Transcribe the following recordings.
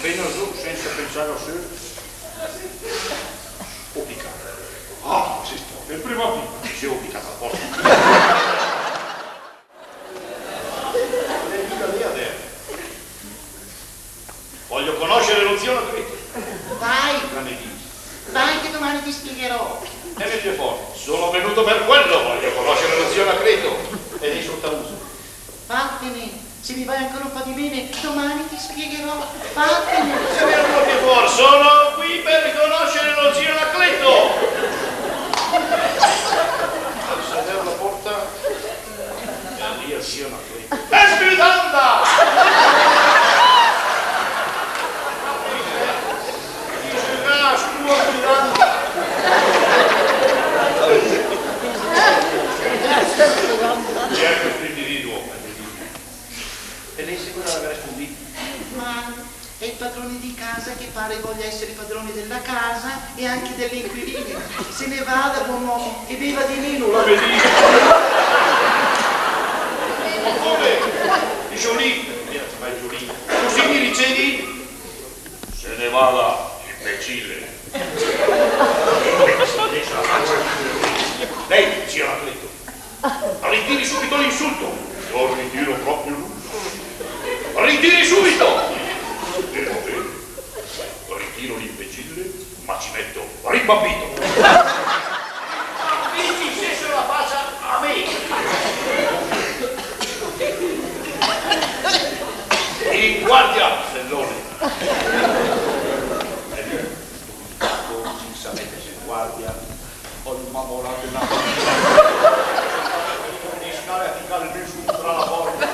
appena su, senza pensare a sé, ho piccato. Ah, si sta, il primo picco. Sì, ho piccato a posto. Voglio conoscere lo zio Anacleto. Vai che domani ti spiegherò. E mi piace forte. Sono venuto per quello, voglio conoscere lo zio Anacleto. E dei sottauso. Vattene, se mi vai ancora un po' di bene, domani ti spiegherò. Vattene. Se mi hanno più fuori, sono qui per conoscere lo zio Anacleto. Al sedere alla porta, e lì al zio Anacleto. Espidanda! Chi è questo individuo? E lei sicura di aver rispondito? Ma è il padrone di casa che pare voglia essere padrone della casa e anche delle inquiline. Se ne vada, buon uomo, e beva di vino. Non la vedi? Ma come? Dice lì, vai giù lì. Così mi ricevi? Se ne vada, imbecille. Lei, zio Anacleto, ritiri subito l'insulto. Lo ritiro proprio lui. Ritiri subito! Ritiro l'imbecille, ma ci metto rimbambito. Dici se la faccia a me. In guardia, sellone. Si sapete se in guardia ho il mamolato in la di scale a ficare il su tra la porta.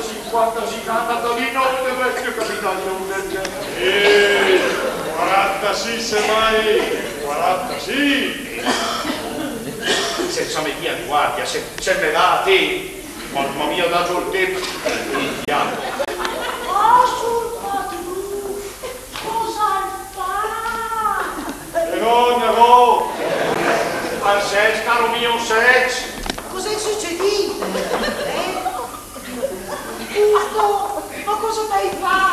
50 si canta lì, non deve essere capitano un del genere. 40 sì, semmai. 40 sì. Senza me dia in guardia, se me dà a te, mamma mia, da giù il tempo. Cosa fa? Vergogna, voi! Al sex, caro mio, un sex. Cos'è succedito? Giusto, ma cosa t'hai fatto?